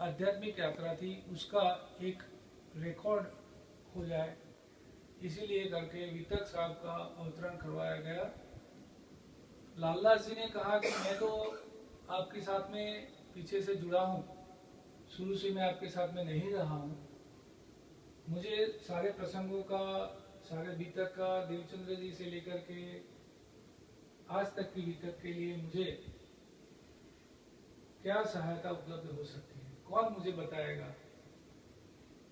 आध्यात्मिक यात्रा थी उसका एक रिकॉर्ड हो जाए, इसीलिए करके वितक साहब का अवतरण करवाया गया। लालदास जी ने कहा कि मैं तो आपके साथ में पीछे से जुड़ा हूँ, शुरू से मैं आपके साथ में नहीं रहा हूँ, मुझे सारे प्रसंगों का, सारे वितक का, देवचंद्र जी से लेकर के आज तक की वितक के लिए मुझे क्या सहायता उपलब्ध हो सकती है, कौन मुझे बताएगा।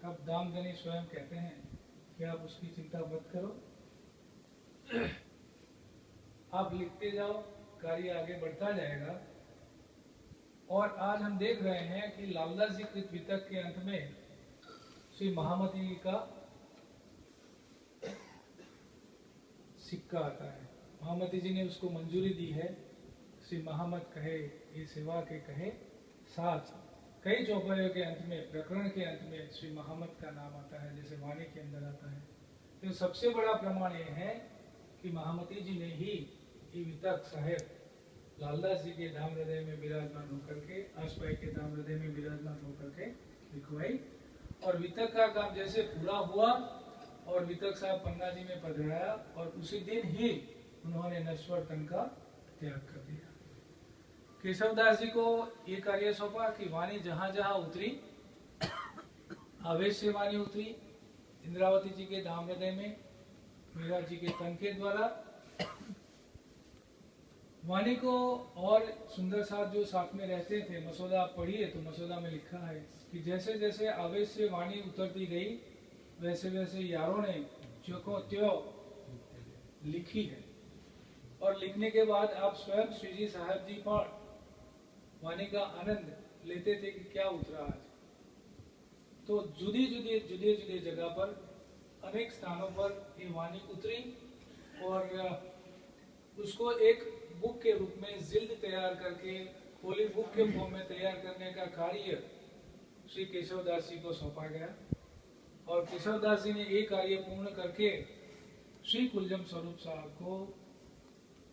तब दामदनी स्वयं कहते हैं कि आप उसकी चिंता मत करो, आप लिखते जाओ, कार्य आगे बढ़ता जाएगा। और आज हम देख रहे हैं कि लालदास जी कृत वितक के अंत में श्री महामती जी का सिक्का आता है। महामती जी ने उसको मंजूरी दी है। श्री महामत कहे ये सेवा के कहे साथ, कई चौपाइयों के अंत में, प्रकरण के अंत में श्री महामत का नाम आता है, जैसे वाणी के अंदर आता है। तो सबसे बड़ा प्रमाण ये है कि महामती जी ने ही ये वितक साहेब लालदास जी के धाम हृदय में विराजमान होकर के, आसपाई के धाम हृदय में विराजमान होकर के लिखवाई। और वितक का काम जैसे पूरा हुआ और वितक साहब पन्ना जी में पधराया और उसी दिन ही उन्होंने नश्वर तन का त्याग कर दिया। केशवदास जी को ये कार्य सौंपा कि वाणी जहां जहां उतरी, आवेश से वाणी उतरी इंद्रावती जी के धाम हृदय में, मीरा जी के तन के द्वारा वाणी को। और सुंदर साथ जो साथ में रहते थे, मसौदा आप पढ़िए तो मसौदा में लिखा है कि जैसे जैसे आवेश से वाणी उतरती गई वैसे वैसे यारों ने जो को त्यों लिखी है। और लिखने के बाद आप स्वयं श्री जी साहब जी पर वाणी का आनंद लेते थे कि क्या उतरा आज। तो जुदी जुदी जगह पर, अनेक स्थानों पर ये वाणी उतरी और उसको एक बुक के रूप में जिल्द तैयार करके होली बुक के फॉर्म में तैयार करने का कार्य श्री केशवदास जी को सौंपा गया। और केशवदास जी ने ये कार्य पूर्ण करके श्री कुलजम स्वरूप साहब को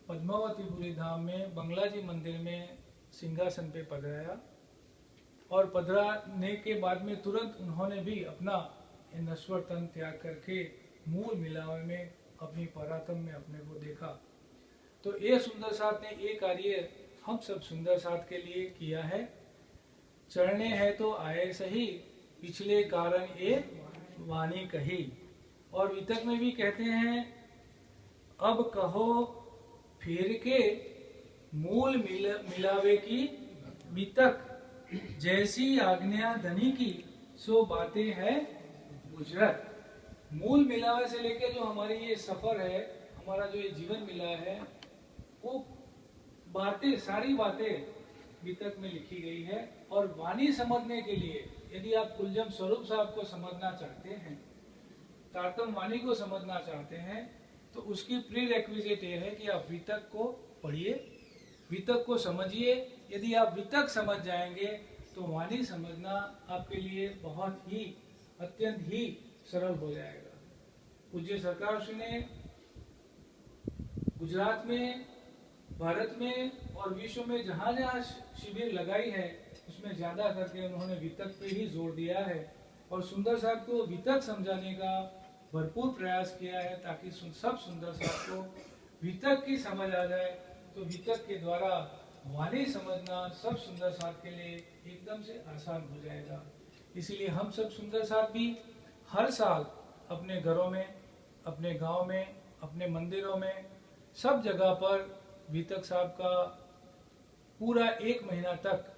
पद्मावतीपुरी धाम में बंगला जी मंदिर में सिंहासन पे पधराया। और पधराने के बाद में तुरंत उन्होंने भी अपना नश्वर तन त्याग करके मूल मिलावे में, अपनी परातम में अपने को देखा। तो ये सुंदर साथ ने ये कार्य हम सब सुंदर साथ के लिए किया है। चढ़ने है तो आए सही, पिछले कारण ये वाणी कही। और वितक में भी कहते हैं, अब कहो फिर के मूल मिलावे की वितक, जैसी आज्ञा धनी की सो बातें है गुजरत। मूल मिलावे से लेकर जो हमारी ये सफर है, हमारा जो ये जीवन मिला है, वो बातें, सारी बातें वितक में लिखी गई है। और वाणी समझने के लिए यदि आप कुलजम स्वरूप साहब को समझना चाहते हैं, तारतम वाणी को समझना चाहते हैं, तो उसकी प्री रेक्विजिट ये है कि आप वितक को पढ़िए, वितक को समझिए। यदि आप वितक समझ जाएंगे तो वाणी समझना आपके लिए बहुत ही, अत्यंत ही सरल हो जाएगा। पूज्य सरकार श्री ने गुजरात में, भारत में और विश्व में जहां जहां शिविर लगाई है, उसमें ज्यादा करके उन्होंने वितक पे ही जोर दिया है। और सुंदर साहब को वितक समझाने का भरपूर प्रयास किया है, ताकि सब सुंदर साहब को वितक की समझ आ जाए। तो वितक के द्वारा वाणी समझना सब सुंदर साथ के लिए एकदम से आसान हो जाएगा। इसीलिए हम सब सुंदर साथ भी हर साल अपने घरों में, अपने गांव में, अपने मंदिरों में, सब जगह पर वितक साहब का पूरा 1 महीना तक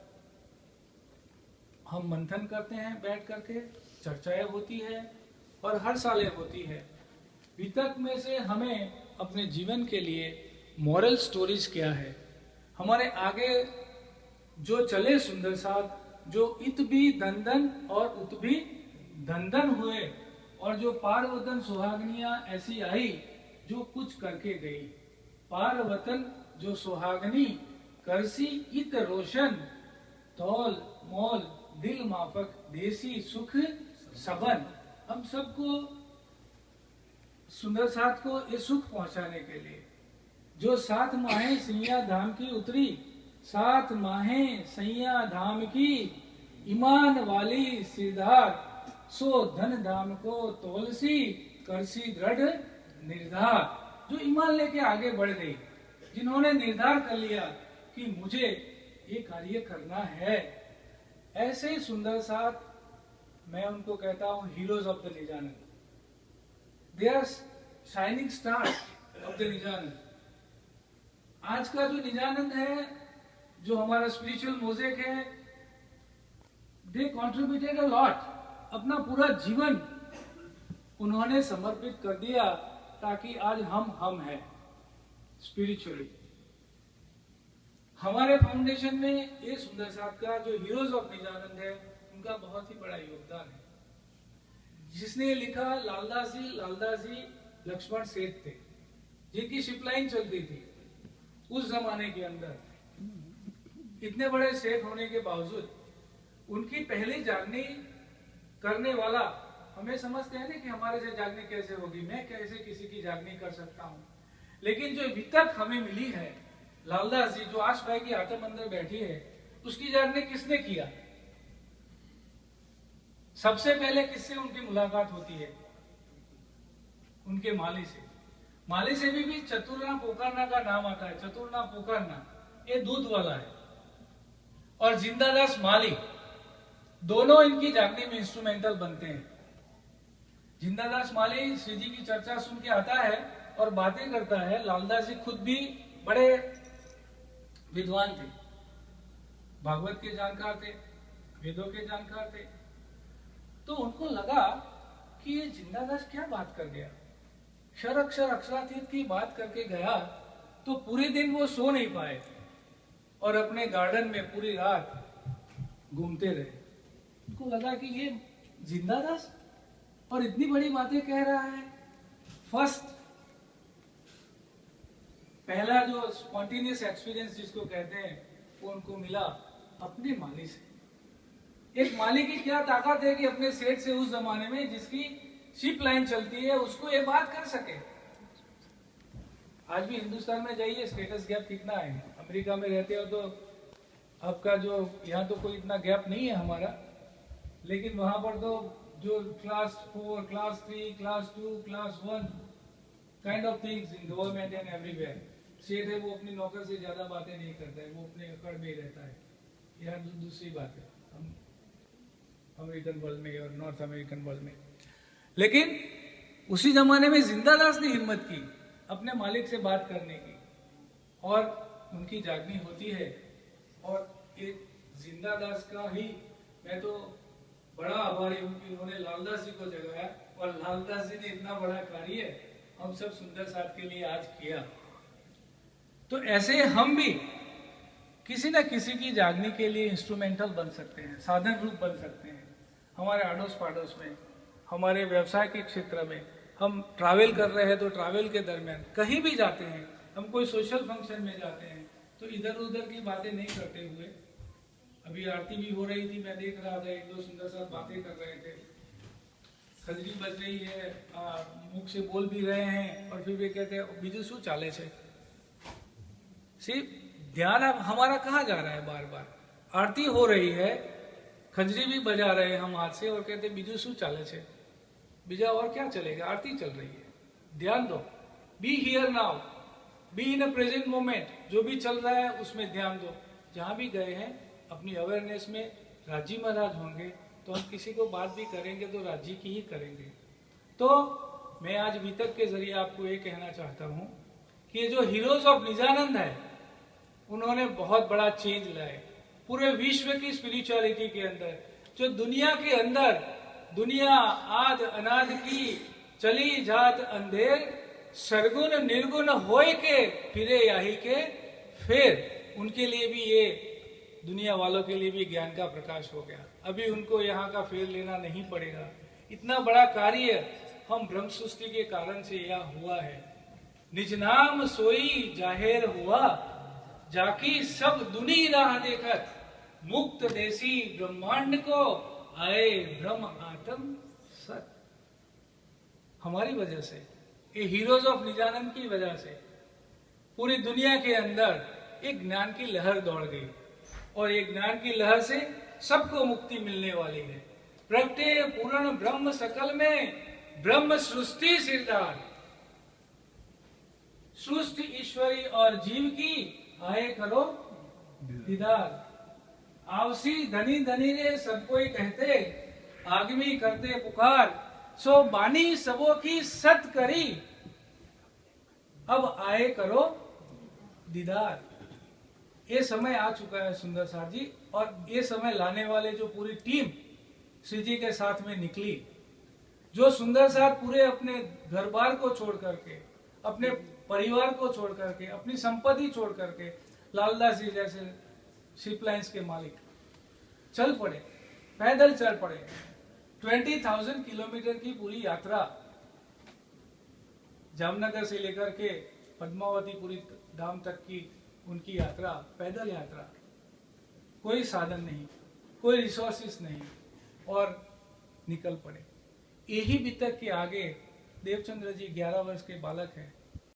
हम मंथन करते हैं, बैठ करके चर्चाएं होती है और हर साल ये होती है। वितक में से हमें अपने जीवन के लिए मॉरल स्टोरीज क्या है, हमारे आगे जो चले सुंदर साथ, जो इत भी दंदन और उत भी दंदन हुए, और जो पार वतन सुहागनियां ऐसी आई जो कुछ करके गई। पार वतन जो सुहागनी करसी इत रोशन, तौल मोल दिल माफक देसी सुख सबन। हम सबको, सुंदर साथ को ये सुख पहुंचाने के लिए, जो 7 माहें सैया धाम की उतरी, 7 माहें सैया धाम की, ईमान वाली सिरधार, सो धन धाम को तोलसी, करसी दृढ़ निर्धार। जो ईमान लेके आगे बढ़ गई, जिन्होंने निर्धार कर लिया कि मुझे ये कार्य करना है, ऐसे ही सुंदर साथ मैं उनको कहता हूं heroes of the Nijanand. They are shining stars of the Nijanand. आज का जो निजानंद है, जो हमारा स्पिरिचुअल मोज़ेक है, दे कॉन्ट्रीब्यूटेड अ लॉट। अपना पूरा जीवन उन्होंने समर्पित कर दिया ताकि आज हम हैं स्पिरिचुअली। हमारे फाउंडेशन में ये सुंदर साथ का जो हीरोज ऑफ निजानंद है, उनका बहुत ही बड़ा योगदान है। जिसने लिखा लालदास जी लक्ष्मण सेठ थे, जिनकी शिपलाइन चलती थी उस जमाने के अंदर। इतने बड़े सेठ होने के बावजूद उनकी पहली जागनी करने वाला, हमें समझते हैं ना कि हमारे से जागनी कैसे होगी, मैं कैसे किसी की जागनी कर सकता हूं। लेकिन जो वितक हमें मिली है, लालदास जी जो आश भाई की आत्म अंदर बैठी है, उसकी जागनी किसने किया? सबसे पहले किससे उनकी मुलाकात होती है? उनके माली से। माली से भी चतुर्ना पोकारना का नाम आता है। चतुर्ना पोकारना ये दूध वाला है, और जिंदादास माली, दोनों इनकी जागनी में इंस्ट्रूमेंटल बनते हैं। जिंदादास माली श्री जी की चर्चा सुन के आता है और बातें करता है। लालदास जी खुद भी बड़े विद्वान थे, भागवत के जानकार थे, वेदों के जानकार थे। तो उनको लगा कि ये जिंदादास क्या बात कर गया, क्षर अक्षर अक्षरातीत की बात करके गया। तो पूरे दिन वो सो नहीं पाए और अपने गार्डन में पूरी रात घूमते रहे। उनको लगा कि ये जिंदादास और इतनी बड़ी बातें कह रहा है। पहला जो स्पॉन्टेनियस एक्सपीरियंस जिसको कहते हैं, वो उनको मिला अपने माली से। एक माली की क्या ताकत है कि अपने सेठ से उस जमाने में जिसकी शिप लाइन चलती है, उसको ये बात कर सके। आज भी हिंदुस्तान में जाइए, स्टेटस गैप कितना है। अमेरिका में रहते हो तो आपका जो यहाँ तो कोई इतना गैप नहीं है हमारा, लेकिन वहां पर तो जो class 4, class 3, class 2, class 1 kind of things in government and everywhere. सेठ है वो अपनी नौकर से ज्यादा बातें नहीं करता है, वो अपने अकड़ में ही रहता है। यह दूसरी बात है हम अमेरिकन वर्ल्ड में और नॉर्थ अमेरिकन वर्ल्ड में। लेकिन उसी जमाने में जिंदादास ने हिम्मत की अपने मालिक से बात करने की, और उनकी जागनी होती है। और एक जिंदादास का ही मैं तो बड़ा आभारी हूं कि उन्होंने लालदास जी को जगाया, और लालदास जी ने इतना बड़ा कार्य हम सब सुंदर साथ के लिए आज किया। तो ऐसे हम भी किसी न किसी की जागनी के लिए इंस्ट्रूमेंटल बन सकते हैं, साधन रूप बन सकते हैं। हमारे आड़ोस पड़ोस में, हमारे व्यवसाय के क्षेत्र में, हम ट्रैवल कर रहे हैं तो ट्रैवल के दरमियान कहीं भी जाते हैं, हम कोई सोशल फंक्शन में जाते हैं, तो इधर उधर की बातें नहीं करते हुए, अभी आरती भी हो रही थी, मैं देख रहा था, एक दो सुंदर साथ बातें कर रहे थे, खजरी बज रही है, मुख से बोल भी रहे हैं, और फिर भी कहते हैं बीजू शू चाले से। सिर्फ ध्यान अब हमारा कहाँ जा रहा है? बार बार आरती हो रही है, खजरी भी बजा रहे हैं हम हाथ से, और कहते बीजू शू चाले से। बीजा और क्या चलेगा? आरती चल रही है, ध्यान दो। Be here now, be in a present moment. जो भी चल रहा है उसमें ध्यान दो। जहां भी गए हैं अपनी अवेयरनेस में राजी महाराज होंगे, तो हम किसी को बात भी करेंगे तो राजी की ही करेंगे। तो मैं आज वितक के जरिए आपको ये कहना चाहता हूँ कि ये जो हीरोज ऑफ निजानंद है, उन्होंने बहुत बड़ा चेंज लाए पूरे विश्व की स्पिरिचुअलिटी के अंदर। जो दुनिया के अंदर दुनिया आद अनाद की चली जात अंधेर, सरगुण निर्गुण होए के फिरे याही के फिर, उनके लिए भी ये दुनिया वालों के लिए भी ज्ञान का प्रकाश हो गया। अभी उनको यहाँ का फेर लेना नहीं पड़ेगा। इतना बड़ा कार्य हम ब्रह्म सृष्टि के कारण से यह हुआ है। निज नाम सोई जाहिर हुआ, जाकी सब दुनी राह देखत, मुक्त देसी ब्रह्मांड को आए ब्रह्म आत्म सत। हमारी वजह से, ये हीरोज ऑफ निजानंद की वजह से पूरी दुनिया के अंदर एक ज्ञान की लहर दौड़ गई, और एक ज्ञान की लहर से सबको मुक्ति मिलने वाली है। प्रगटे पूर्ण ब्रह्म सकल में, ब्रह्म सृष्टि सिरदार। सृष्टि ईश्वरी और जीव की, आए करो दीदार। आवसी धनी धनी रे सब कोई कहते, आगमी करते पुकार। सो बानी सबों की सत करी, अब आए करो दीदार। ये समय आ चुका है सुंदर साथ जी, और ये समय लाने वाले जो पूरी टीम श्री जी के साथ में निकली, जो सुंदर साथ पूरे अपने घर बार को छोड़ करके, अपने परिवार को छोड़ करके, अपनी संपत्ति छोड़ करके, लालदास जी जैसे शिप लाइन्स के मालिक चल पड़े, पैदल चल पड़े। 20,000 किलोमीटर की पूरी यात्रा, जामनगर से लेकर के पद्मावतीपुरी धाम तक की उनकी यात्रा, पैदल यात्रा, कोई साधन नहीं, कोई रिसोर्सेस नहीं, और निकल पड़े। यही वितक के आगे देवचंद्र जी 11 वर्ष के बालक हैं,